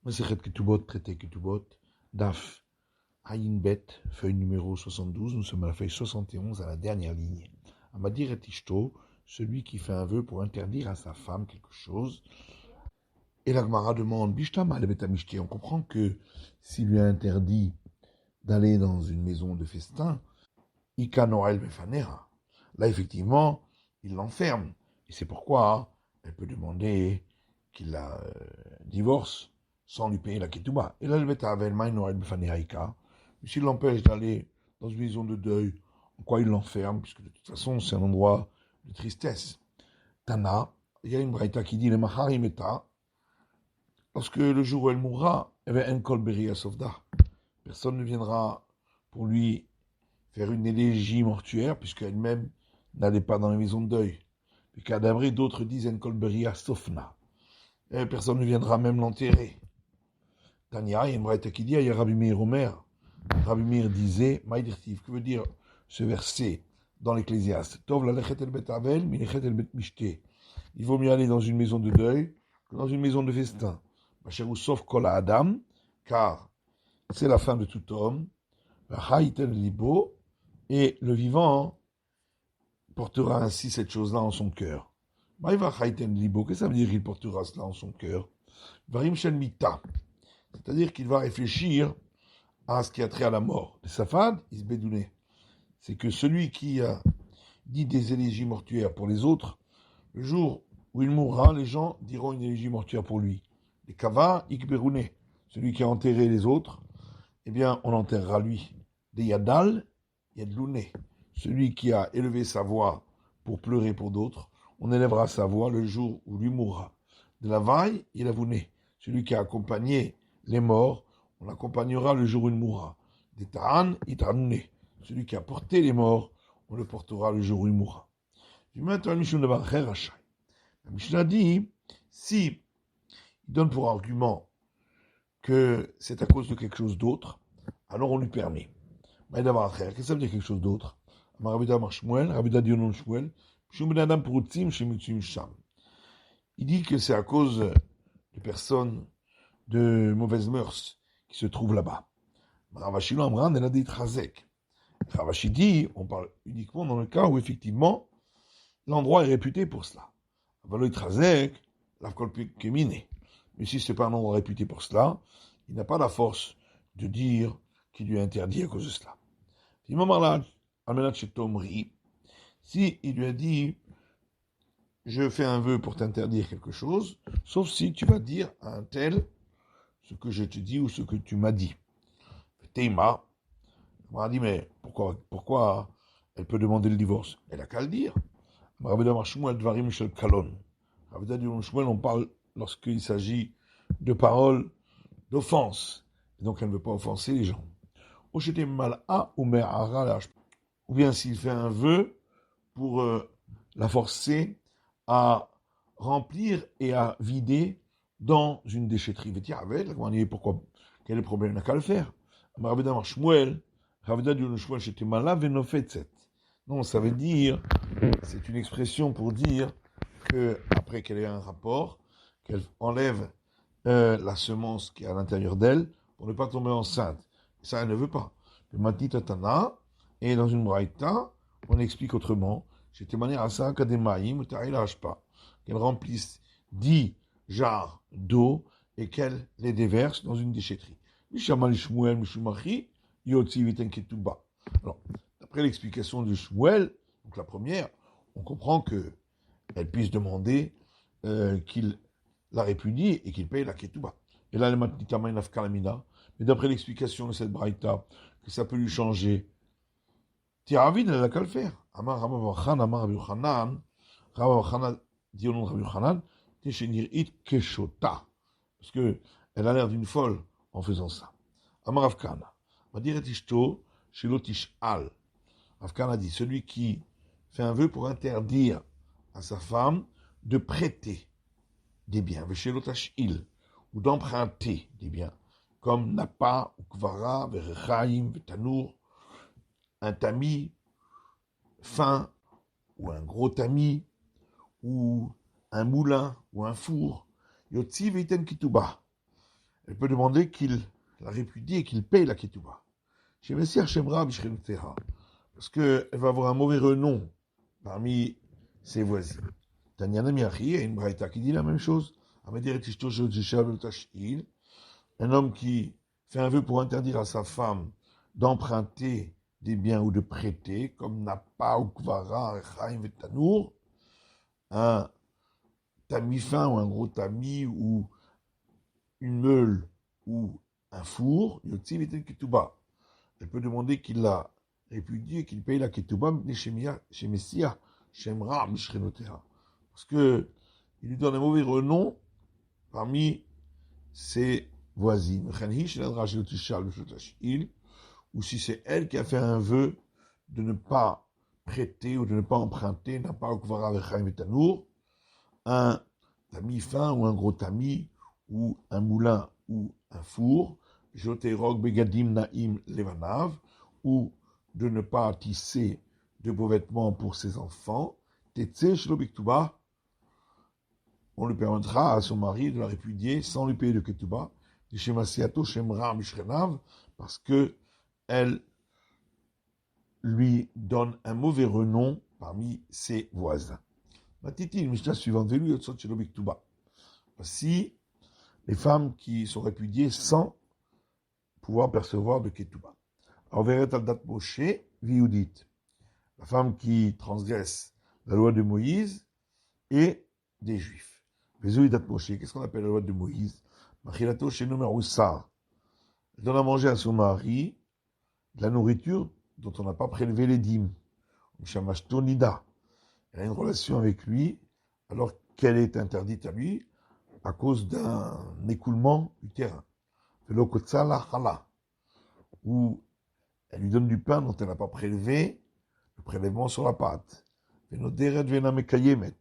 Masechet Ketubot, traité Ketubot, Daf, Ayin Bet, feuille numéro 72, nous sommes à la feuille 71, à la dernière ligne. Amadir et Ishto, celui qui fait un vœu pour interdire à sa femme quelque chose. Et la Gemara demande, Bishtam al Betamishté, on comprend que s'il lui a interdit d'aller dans une maison de festin, Ika Noel Befanera, là effectivement, il l'enferme. Et c'est pourquoi elle peut demander qu'il la divorce sans lui payer la ketouba. Et là, le bêta avait le Noël Befanehaïka. S'il l'empêche d'aller dans une maison de deuil, en quoi il l'enferme, puisque de toute façon, c'est un endroit de tristesse. Tana, il y a une braïta qui dit le Maharimeta, lorsque le jour où elle mourra, eh bien, Enkol Beria Sofda. Personne ne viendra pour lui faire une élégie mortuaire, puisqu'elle-même n'allait pas dans les maisons de deuil. Puis Cadabré, d'autres disent Enkol Beria Sofna. Et personne ne viendra même l'enterrer. Tania, il y a une braïta qui dit, il y a Rabbi Meir Omer. Rabbi Meir disait, Maïdirtiv, que veut dire ce verset dans l'Ecclésiaste? Tov la lechet el bet avel, mi lechet el bet mishté. Il vaut mieux aller dans une maison de deuil que dans une maison de festin. Bacherou sauf kol Adam, car c'est la fin de tout homme. Haïtel libo, et le vivant portera ainsi cette chose-là en son cœur. Maïva haïtel libo, qu'est-ce que ça veut dire qu'il portera cela en son cœur? Varim shen mita. C'est-à-dire qu'il va réfléchir à ce qui a trait à la mort. Le safad, isbedouné. C'est que celui qui a dit des élégies mortuaires pour les autres, le jour où il mourra, les gens diront une élégie mortuaire pour lui. Les kava, ikberouné. Celui qui a enterré les autres, eh bien, on enterrera lui. Des yadal, yadlouné. Celui qui a élevé sa voix pour pleurer pour d'autres, on élèvera sa voix le jour où lui mourra. De la vaille, il avouné. Celui qui a accompagné les morts, on l'accompagnera le jour où il mourra. Des ta'an, it'anouné. Celui qui a porté les morts, on le portera le jour où il mourra. La Mishnah dit, si il donne pour argument que c'est à cause de quelque chose d'autre, alors on lui permet. Qu'est-ce que ça veut dire quelque chose d'autre? Il dit que c'est à cause de personnes de mauvaises mœurs qui se trouvent là-bas. Ravashi dit, on parle uniquement dans le cas où effectivement l'endroit est réputé pour cela. Mais si ce n'est pas un endroit réputé pour cela, il n'a pas la force de dire qu'il lui est interdit à cause de cela. Si il lui a dit, je fais un vœu pour t'interdire quelque chose, sauf si tu vas dire à un tel ce que je te dis ou ce que tu m'as dit. Teima, on a dit, mais pourquoi elle peut demander le divorce? Elle a qu'à le dire. On parle lorsqu'il s'agit de paroles d'offense. Et donc elle ne veut pas offenser les gens. Ou bien s'il fait un vœu pour la forcer à remplir et à vider dans une déchetterie. Pourquoi? Quel est le problème? Il n'a qu'à le faire. Non, ça veut dire, c'est une expression pour dire que après qu'elle ait un rapport, qu'elle enlève la semence qui est à l'intérieur d'elle pour ne pas tomber enceinte. Et ça, elle ne veut pas. Le Mati Tatana, et dans une braïta, on explique autrement. J'étais manière à ça qu'Ademaïm, qu'elle remplisse 10 jarres d'eau et qu'elle les déverse dans une déchetterie. Alors, d'après l'explication de Shmuel, donc la première, on comprend qu'elle puisse demander qu'il la répudie et qu'il paye la ketouba. Et là, le matnitama inafkalamina. Mais d'après l'explication de cette braïta, que ça peut lui changer, Tiravid, elle n'a qu'à le faire. Amar Rabbi Yochanan, dit au nom de Rabbi Yochanan, Teshenir it keshota. Parce qu'elle a l'air d'une folle en faisant ça. Amar Avkana, va dire et ishto, shelotish al. Avkana dit, celui qui fait un vœu pour interdire à sa femme de prêter des biens, veshelotash il, ou d'emprunter des biens, comme Napa, ou Kvara, Verechaim, Vetanour, un tamis fin, ou un gros tamis, ou un moulin, ou un four, Yotzi Veiten Kituba. elle peut demander qu'il la répudie et qu'il paye la ketouba. Chez Messiah Shemra Bishrenotera, parce qu'elle va avoir un mauvais renom parmi ses voisines. Tanyana Miachi, il y a une braïta qui dit la même chose. Un homme qui fait un vœu pour interdire à sa femme d'emprunter des biens ou de prêter, comme Napa ou Kvara, Chaim Vetanour, un tamis fin ou un gros tamis ou une meule ou un four, Yotzi Vitel Ketouba. Elle peut demander qu'il la répudie et qu'il paye la Ketouba chez Messia, Shemra, Mishrenotera. Parce que il lui donne un mauvais renom parmi ses voisines. Ou si c'est elle qui a fait un vœu de ne pas prêter ou de ne pas emprunter, n'a pas un tamis fin ou un gros tamis ou un moulin ou un four, joterog begadim naim levanav, ou de ne pas tisser de beaux vêtements pour ses enfants, tetse shelo biktuba, on lui permettra à son mari de la répudier sans lui payer de ketouba, de shemasiato shemra mishrenav, parce que elle lui donne un mauvais renom parmi ses voisins. Matiti, une Mishnah suivante, Velu yotzot shelo biktuba. Voici les femmes qui sont répudiées sans pouvoir percevoir de ketouba. Alors, Veret al dat Moshe, Viudit, la femme qui transgresse la loi de Moïse et des Juifs. Qu'est-ce qu'on appelle la loi de Moïse? Machilato shenu meroussar. Elle donne à manger à son mari de la nourriture dont on n'a pas prélevé les dîmes. Mishamash nida. Elle a une relation avec lui alors qu'elle est interdite à lui à cause d'un écoulement du terrain. Velokotsala chala. Ou elle lui donne du pain dont elle n'a pas prélevé le prélèvement sur la pâte. Venoderet vena mekayemet.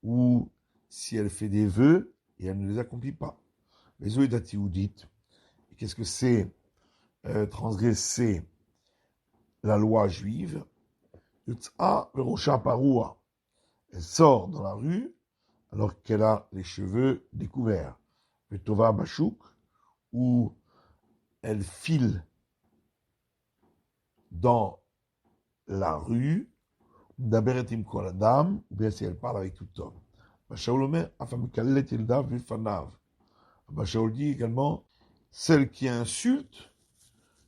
Ou si elle fait des vœux et elle ne les accomplit pas. Les oedati oudit. Qu'est-ce que c'est transgresser la loi juive? Yutza verosha parua. Elle sort dans la rue alors qu'elle a les cheveux découverts. Vetova bachouk, où elle file dans la rue, d'aberatim koladam, ou bien si elle parle avec tout homme. Bashaul omer, afamikalet ilda vifanav. Bashaul dit également, celle qui insulte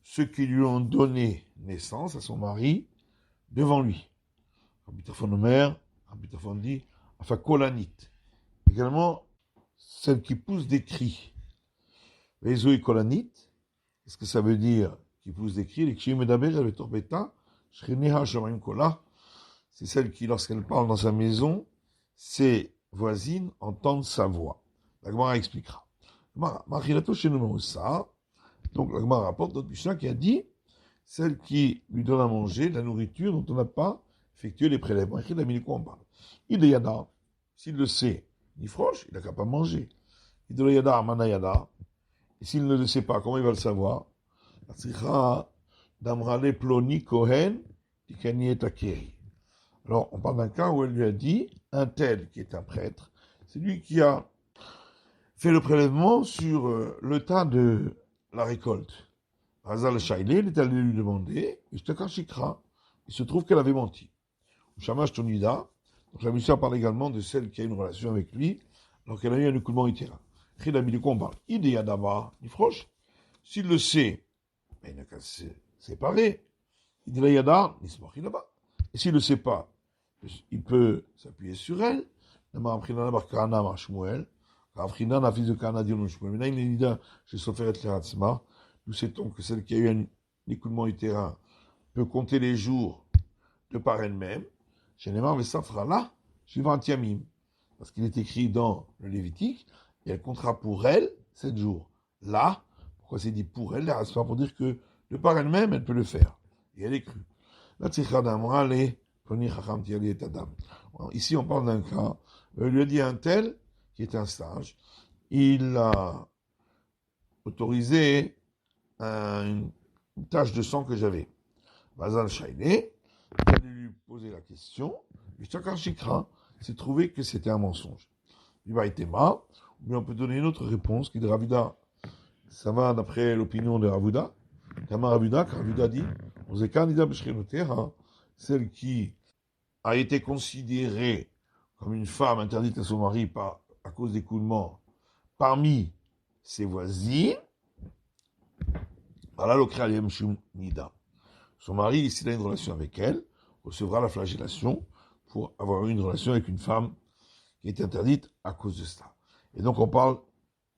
ceux qui lui ont donné naissance à son mari devant lui. Abitafon omer, Abitafon dit, afakolanit. Également, celle qui pousse des cris. Les kolanit, qu'est-ce que ça veut dire qui pousse des cris? Les kshim medaber, elle torbeta, shreneha shamaim kola. C'est celle qui, lorsqu'elle parle dans sa maison, ses voisines entendent sa voix. La Gemara expliquera. Machilato chez numéro ça. Donc la Gemara rapporte d'autres Mishnah qui a dit celle qui lui donne à manger de la nourriture dont on n'a pas effectué les prélèvements. Écrit la minute quoi on parle. Il est yada, s'il le sait, ni froche, il n'a qu'à pas manger. Il est yada, mana yada. Et s'il ne le sait pas, comment il va le savoir? Damrale ploni kohen tikani et akeri. Alors, on parle d'un cas où elle lui a dit, un tel qui est un prêtre, c'est lui qui a fait le prélèvement sur le tas de la récolte. Hazal Shailé, il est allé lui demander, il se trouve qu'elle avait menti. Shamash Tonida, donc la mission parle également de celle qui a une relation avec lui, alors qu'elle a eu un écoulement itera. Khidami de quoi on parle? Idéadama, Nifroche, s'il le sait, mais il n'a qu'à se séparer. Idéayada, Nismachidaba. Et s'il ne le sait pas, il peut s'appuyer sur elle. Nous sait-on que celle qui a eu un écoulement utérin peut compter les jours de par elle-même. Parce qu'il est écrit dans le Lévitique, et elle comptera pour elle 7 jours. Là, pourquoi c'est dit pour elle? C'est pas pour dire que de par elle-même, elle peut le faire. Et elle est crue. Ici, on parle d'un cas. Il lui a dit un tel, qui est un sage, il a autorisé une tache de sang que j'avais. Bazal Shailé, il a lui poser la question, et chacun chikra s'est trouvé que c'était un mensonge. Il va être ou bien on peut donner une autre réponse qui est de Ravida Ça va d'après l'opinion de Ravuda. Tamar Ravuda dit, celle qui a été considérée comme une femme interdite à son mari à cause d'écoulement parmi ses voisines, voilà le Shum Nida. Son mari, s'il a une relation avec elle, recevra la flagellation pour avoir eu une relation avec une femme qui est interdite à cause de cela. Et donc on parle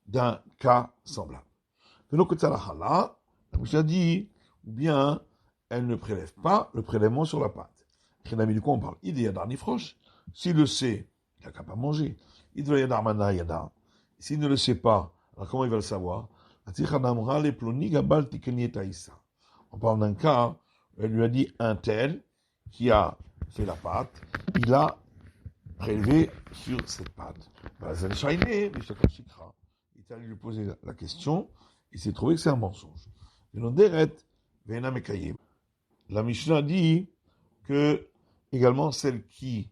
d'un cas semblable. La Mishnah dit, ou bien elle ne prélève pas le prélèvement sur la pâte. Du coup on parle idéadar nifrosh. S'il le sait, il n'a qu'à pas manger. Idéadar mana yada. S'il ne le sait pas, alors comment il va le savoir? On parle d'un cas, elle lui a dit un tel qui a fait la pâte, il a prélevé sur cette pâte. Il est allé lui poser la question, il s'est trouvé que c'est un mensonge. La Mishnah dit que également celle qui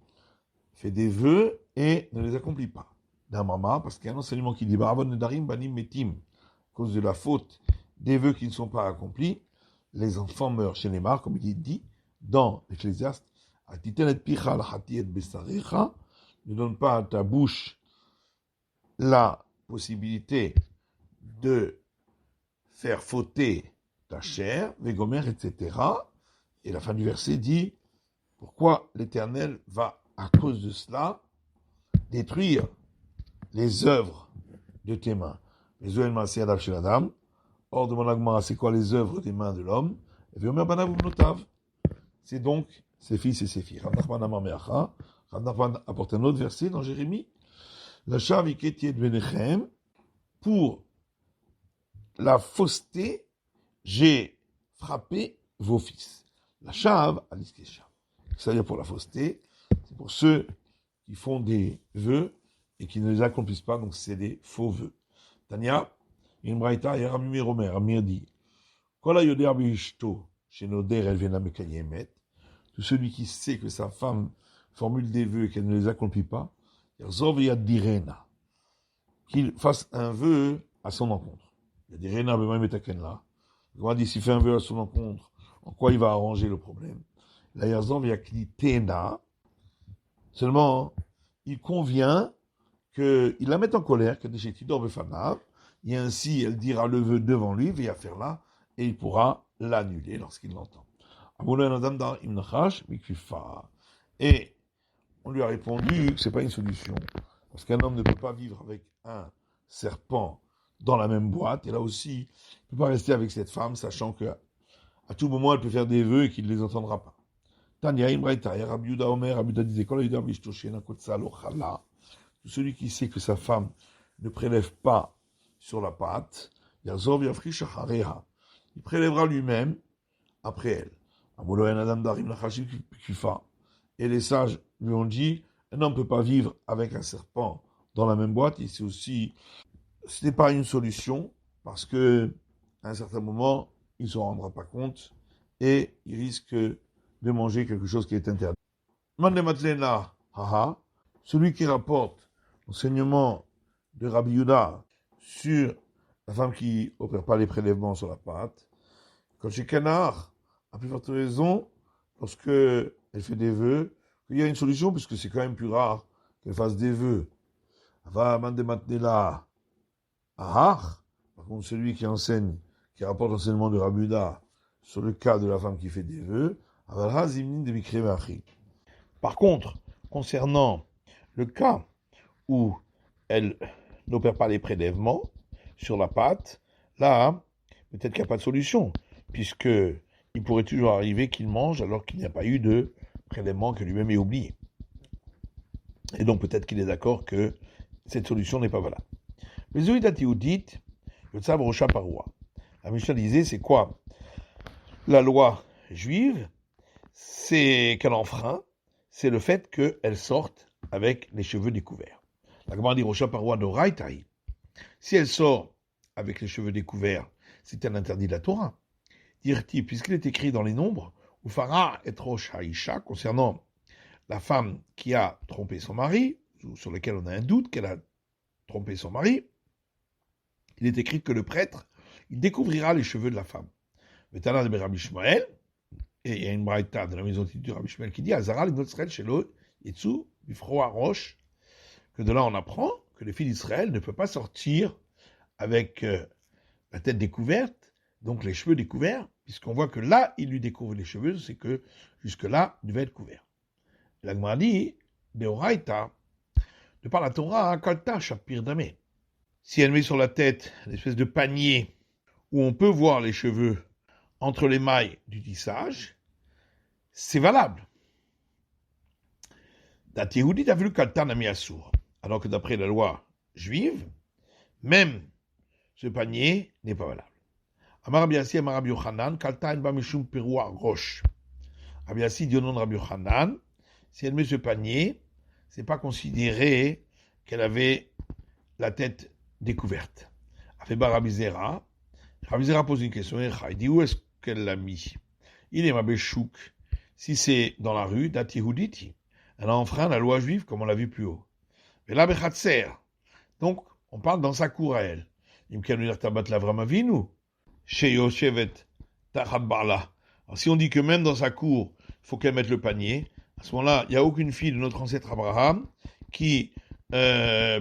fait des vœux et ne les accomplit pas. D'un mama, parce qu'il y a un enseignement qui dit à cause de la faute des vœux qui ne sont pas accomplis, les enfants meurent chez les morts, comme il est dit dans l'Ecclésiaste. Ne donne pas à ta bouche la possibilité de faire fauter ta chair, Végomer, etc. Et la fin du verset dit, pourquoi l'Éternel va, à cause de cela, détruire les œuvres de tes mains. Les œuvres de chez la dame. Or, de mon agma, c'est quoi les œuvres des mains de l'homme? C'est donc ses fils et ses filles. Rav Nachman apporte un autre verset dans Jérémie. La chav iketiet benechem, pour la fausseté, j'ai frappé vos fils. La chav, aliskesha. C'est-à-dire pour la fausseté, c'est pour ceux qui font des vœux et qui ne les accomplissent pas, donc c'est des faux vœux. Tania, une braïta, et Rabbi Meir Omer, Rabbi Meir dit, Kola yoder bishto, chez Noder, elle vient mekayemet, tout celui qui sait que sa femme formule des vœux et qu'elle ne les accomplit pas, qu'il fasse un vœu à son encontre. Il y a des rena, même là. On dit, s'il fait un vœu à son encontre, en quoi il va arranger le problème? La Yazov Yakli-Tena, seulement, il convient qu'il la mette en colère, que des Tidor Befanav, et ainsi elle dira le vœu devant lui, via faire là, et il pourra l'annuler lorsqu'il l'entend. Et on lui a répondu que c'est pas une solution, parce qu'un homme ne peut pas vivre avec un serpent dans la même boîte, et là aussi, il ne peut pas rester avec cette femme, sachant que à tout moment, elle peut faire des vœux et qu'il ne les entendra pas. Tania Imraïta, Rabbi Yuda Omer, Rabbi Yuda disait, celui qui sait que sa femme ne prélève pas sur la pâte, il prélèvera lui-même après elle. Et les sages lui ont dit, un homme ne peut pas vivre avec un serpent dans la même boîte, et c'est aussi, ce n'est pas une solution, parce que à un certain moment, il ne se rendra pas compte, et il risque de manger quelque chose qui est interdit. Celui qui rapporte l'enseignement de Rabbi Yuda sur la femme qui n'opère pas les prélèvements sur la pâte, quand chez Canard, à plus forte raison, lorsque elle fait des vœux, il y a une solution, puisque c'est quand même plus rare qu'elle fasse des vœux. Par contre, celui qui enseigne, qui rapporte l'enseignement de Rabbi Yuda sur le cas de la femme qui fait des vœux, par contre, concernant le cas où elle n'opère pas les prélèvements sur la pâte, là, peut-être qu'il n'y a pas de solution, puisque il pourrait toujours arriver qu'il mange alors qu'il n'y a pas eu de prélèvement que lui-même ait oublié. Et donc peut-être qu'il est d'accord que cette solution n'est pas valable. Mais Zoïdati Oudit, le Tsav Rocha Paroua. La Mishnah disait, c'est quoi la loi juive? C'est qu'elle enfreint, c'est le fait qu'elle sorte avec les cheveux découverts. La Gemara dit Rocha Paroua no Raitaï. Si elle sort avec les cheveux découverts, c'est un interdit de la Torah. Dirti, puisqu'il est écrit dans les nombres, ou Farah et Rosh Haïcha, concernant la femme qui a trompé son mari, ou sur laquelle on a un doute qu'elle a trompé son mari, il est écrit que le prêtre il découvrira les cheveux de la femme. Vetana de Rabbi Shmuel, et il y a une braïta de la maison de Rabbi Shmuel qui dit Azara l'Israël chez l'eau, Yetsu, Bifroa Roche, que de là on apprend que les filles d'Israël ne peuvent pas sortir avec la tête découverte, donc les cheveux découverts, puisqu'on voit que là, il lui découvre les cheveux, c'est que jusque-là, il devait être couvert. La Gemara dit, Deoraita, de par la Torah, Kalta Shapir Damé. Si elle met sur la tête une espèce de panier où on peut voir les cheveux entre les mailles du tissage, c'est valable. Datihudit a vu Kalta Nami Assour. Alors que d'après la loi juive, même ce panier n'est pas valable. Amar Rabbi Yassi, Amar Rabbi Yochanan, Kalta en ba mishum perua roche. Rabbi Yassi dit au nom de Rabbi Yochanan, si elle met ce panier, c'est pas considéré qu'elle avait la tête découverte. Afeba Rabbi Zera. Rabbi Zera pose une question. Il dit où est-ce qu'elle l'a mis? Il est mabeshouk. Si c'est dans la rue, dati huditi. Elle a enfreint la loi juive comme on l'a vu plus haut. Mais là, bechatser. Donc, on parle dans sa cour à elle. Alors, si on dit que même dans sa cour, il faut qu'elle mette le panier, à ce moment-là, il n'y a aucune fille de notre ancêtre Abraham qui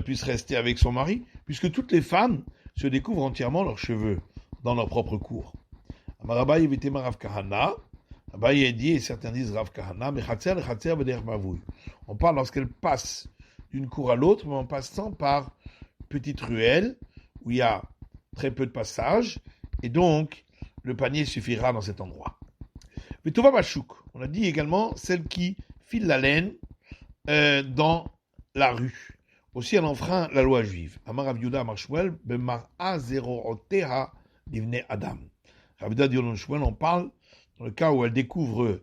puisse rester avec son mari, puisque toutes les femmes se découvrent entièrement leurs cheveux dans leur propre cour. Amarabaye Vetema Rav Kahana, Abaye dit, et certains disent Rav Kahana, mais Chatser Veder Mavouy. On parle lorsqu'elle passe d'une cour à l'autre, mais en passant par petite ruelle où il y a très peu de passages, et donc le panier suffira dans cet endroit. Mais Tova Bachouk, on a dit également celle qui file la laine dans la rue. Aussi, elle enfreint la loi juive. Amar Rav Yehuda Amar Shmuel, Bemara Zero Oteha Livne Adam. Rav Yehuda dit au nom de Shmuel, on parle dans le cas où elle découvre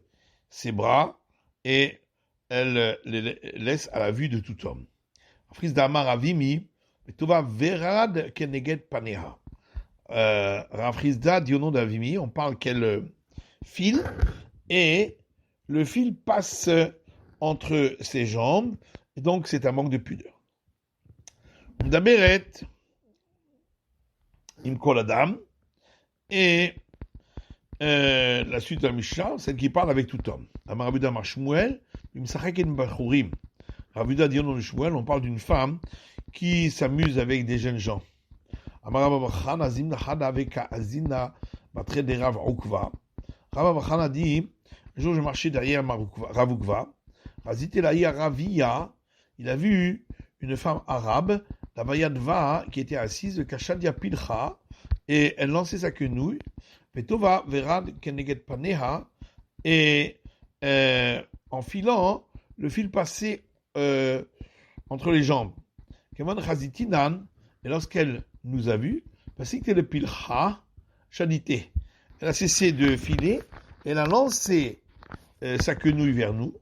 ses bras et elle les laisse à la vue de tout homme. Fils d'Amar Avimi, Tova Verad Keneged Paneha. Rafrizda dit au nom d'Avimi, on parle qu'elle file et le fil passe entre ses jambes et donc c'est un manque de pudeur. Daberet Imkol Adam et la suite de la Mishnah, celle qui parle avec tout homme. Amar Abuda Mar Shmuel, Imsachek en Bachurim. Ravuda dit au nom de Shmuel, on parle d'une femme qui s'amuse avec des jeunes gens. Amarababachan azim nachad avec azina batre de Rav Ukva. Rababachan a dit, un jour je marchais derrière Rav Ukva, Razite laïa Ravia, il a vu une femme arabe, la Vayadva, qui était assise, Kashadia Pilcha, et elle lançait sa quenouille, Vetova verad keneged paneha, et en filant, le fil passait entre les jambes. Keman Chazitinan, et lorsqu'elle nous a vus, parce que le pilcha, chadité. Elle a cessé de filer, elle a lancé sa quenouille vers nous.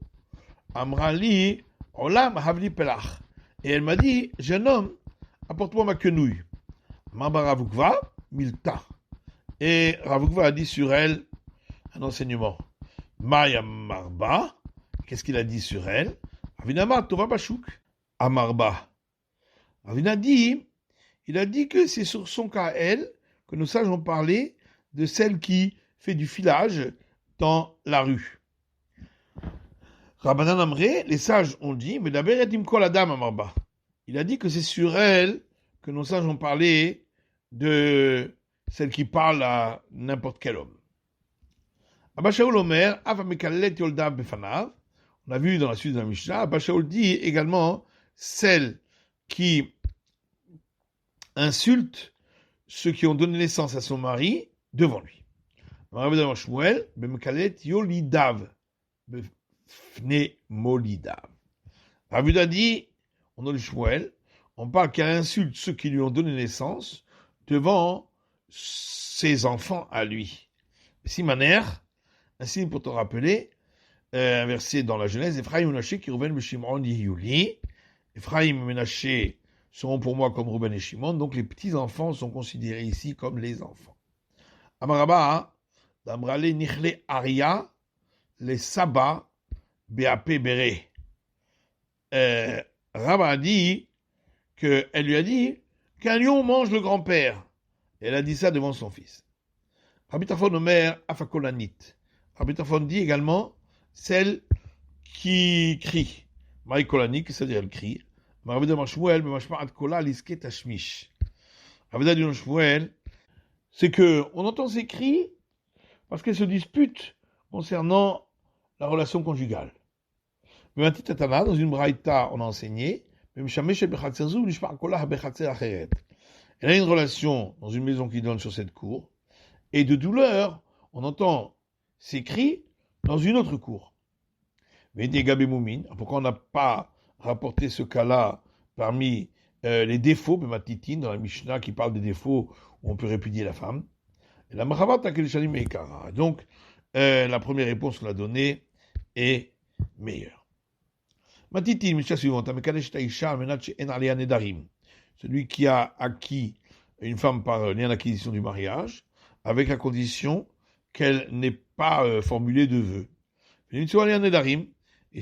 Amrali, Olam Havli Pelach. Et elle m'a dit, jeune homme, apporte-moi ma quenouille. Mamba Ravukva, Milta. Et Ravukva a dit sur elle un enseignement. Maya Marba, qu'est-ce qu'il a dit sur elle? Avinama Tova Bachouk. Amarba. Ravina dit, il a dit que c'est sur son cas, elle, que nos sages ont parlé de celle qui fait du filage dans la rue. Rabbanan Amré, les sages ont dit, mais d'abord, la dame Amarba. Il a dit que c'est sur elle que nos sages ont parlé de celle qui parle à n'importe quel homme. Abba Shaul Omer, Ava Mekalet Yolda Befanav. On a vu dans la suite de la Mishnah, Abba Shaul dit également celle qui insulte ceux qui ont donné naissance à son mari devant lui. Rabbi Shmuel, Bemekalet Yolidav, Befne Molidav. Rabbi a dit, on a le Shmuel, on parle qu'elle insulte ceux qui lui ont donné naissance devant ses enfants à lui. Simaner, un signe pour te rappeler, un verset dans la Genèse, Ephraim Menaché qui Ruben Shimon Yehuli. Ephraim et Menaché seront pour moi comme Ruben et Shimon, donc les petits-enfants sont considérés ici comme les enfants. Amaraba, d'Amrale Nichle Aria, les Saba, BAP Béré. Rabba a dit qu'elle lui a dit qu'un lion mange le grand-père. Et elle a dit ça devant son fils. Rabbi Tarfon Omer Afakolanit. Rabbi Tarfon dit également celle qui crie. Maï Kolanit, c'est-à-dire elle crie. Rabbi Damar Shmuel, Bemashma'at Kola, Liske Tashmish. Rabbi Damar Shmuel, c'est que on entend ces cris parce qu'elles se disputent concernant la relation conjugale. Mais dans une braïta, on a enseigné, elle a une relation dans une maison qui donne sur cette cour, et de douleur, on entend ces cris dans une autre cour. Mais des gabé moumine, pourquoi on n'a pas rapporté ce cas-là parmi les défauts, Bematitine, dans la Mishnah qui parle des défauts où on peut répudier la femme. Et la Machavat Takel Meikara. Donc, la première réponse qu'on a donnée est meilleure. Matitine, Mishnah suivante, celui qui a acquis une femme par lien d'acquisition du mariage, avec la condition qu'elle n'ait pas formulé de vœux. Il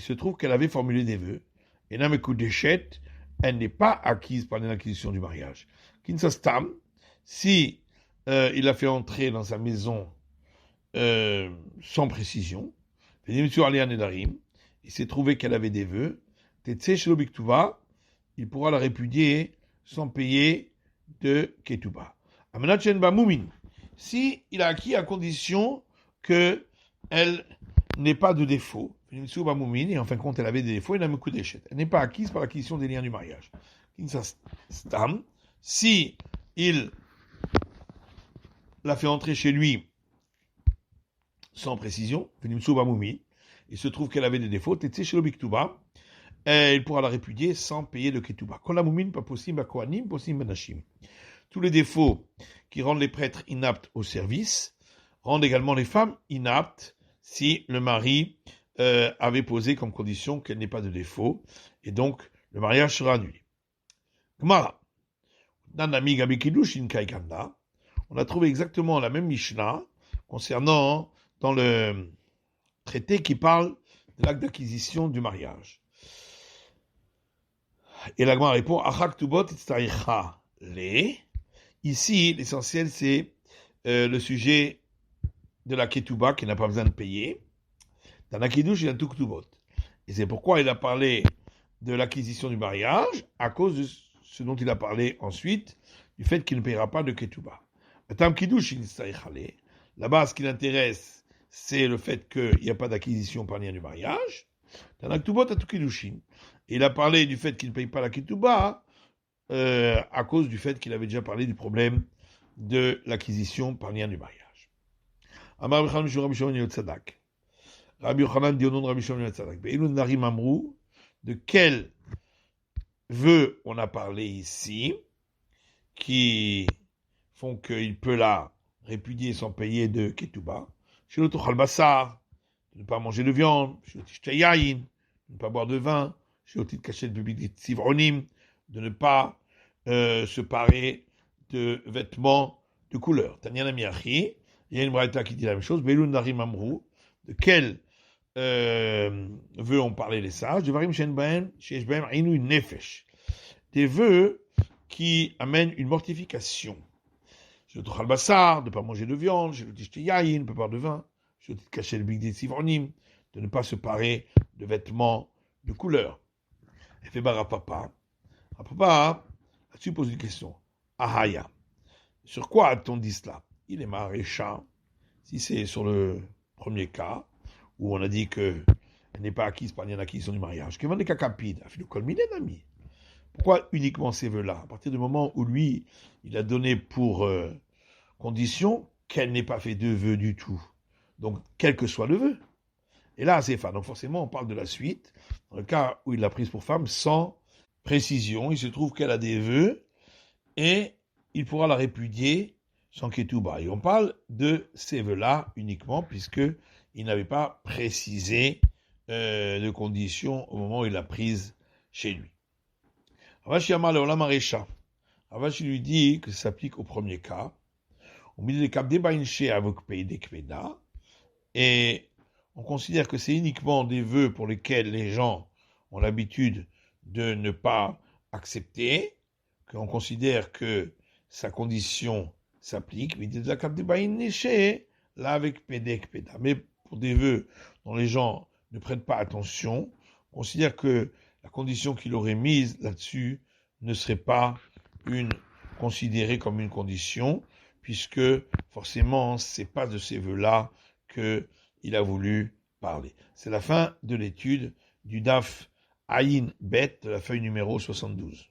se trouve qu'elle avait formulé des vœux. Et là, elle n'est pas acquise par l'acquisition du mariage. Kinsastam, si il a fait entrer dans sa maison sans précision, il s'est trouvé qu'elle avait des vœux, il pourra la répudier sans payer de ketouba. Si il a acquis à condition que elle n'ait pas de défaut, et en fin de compte elle avait des défauts, elle n'est pas acquise par l'acquisition des liens du mariage. Si il l'a fait entrer chez lui sans précision, il se trouve qu'elle avait des défauts, il pourra la répudier sans payer de ketouba. Tous les défauts qui rendent les prêtres inaptes au service rendent également les femmes inaptes si le mari avait posé comme condition qu'elle n'ait pas de défaut, et donc le mariage sera annulé. Gemara. On a trouvé exactement la même Mishnah concernant dans le traité qui parle de l'acte d'acquisition du mariage. Et la Gemara répond Ici, l'essentiel, c'est le sujet de la ketouba qui n'a pas besoin de payer. Dans la kidouche, il y a tout ketubot. Et c'est pourquoi il a parlé de l'acquisition du mariage, à cause de ce dont il a parlé ensuite, du fait qu'il ne payera pas de ketouba. Là-bas, ce qui l'intéresse, c'est le fait qu'il n'y a pas d'acquisition par lien du mariage. Dans la ketubot, à tout kidushin. Et il a parlé du fait qu'il ne paye pas la ketouba, à cause du fait qu'il avait déjà parlé du problème de l'acquisition par lien du mariage. Amar Rabbi Shimon Yot Tzadak. Rabbi Yochanan dit au nom de Rabbi Shimon Yot Tzadak. Be'ilun Narim Amrou, de quel vœu on a parlé ici, qui font qu'il peut la répudier sans payer de ketouba. Shelo tochal basar, de ne pas manger de viande. Shelo tishtei yayin, de ne pas boire de vin. Shelo titkashet bebigdit tzivronim, de ne pas se parer de vêtements de couleur. Tanyana miachi, il y a une braïta qui dit la même chose. Beilun narim amrou, de quel vœux ont parlé les sages? De varim shenbaen, sheshbaen inu nefesh. Des vœux qui amènent une mortification. Je le tochal bassar, de ne pas manger de viande. Je le tishte yayin, de ne pas boire de vin. Je le cacher le bigdit sivronim, de ne pas se parer de vêtements de couleur. Et fait barapapa. Papa, là-dessus pose une question. Ahaya. Sur quoi a-t-on dit cela? Il est maréchal. Si c'est sur le premier cas, où on a dit qu'elle n'est pas acquise par l'acquisition du mariage. Que vendez capide, a fait le colminé d'ami. Pourquoi uniquement ces vœux-là? À partir du moment où lui, il a donné pour condition qu'elle n'ait pas fait de vœux du tout. Donc, quel que soit le vœu. Et là, c'est fa. Donc forcément, on parle de la suite. Dans le cas où il l'a prise pour femme sans précision, il se trouve qu'elle a des vœux et il pourra la répudier sans ketouba. Et on parle de ces vœux-là uniquement puisqu'il n'avait pas précisé de conditions au moment où il l'a prise chez lui. Ravashi Amar Leolam Aresha. Ravashi lui dit que ça s'applique au premier cas. Et on considère que c'est uniquement des vœux pour lesquels les gens ont l'habitude de ne pas accepter, qu'on considère que sa condition s'applique, là avec Pédek Péda. Mais pour des vœux dont les gens ne prennent pas attention, on considère que la condition qu'il aurait mise là-dessus ne serait pas considérée comme une condition, puisque forcément, c'est pas de ces vœux-là qu'il a voulu parler. C'est la fin de l'étude du Daf Ayin Bet de la feuille numéro 72.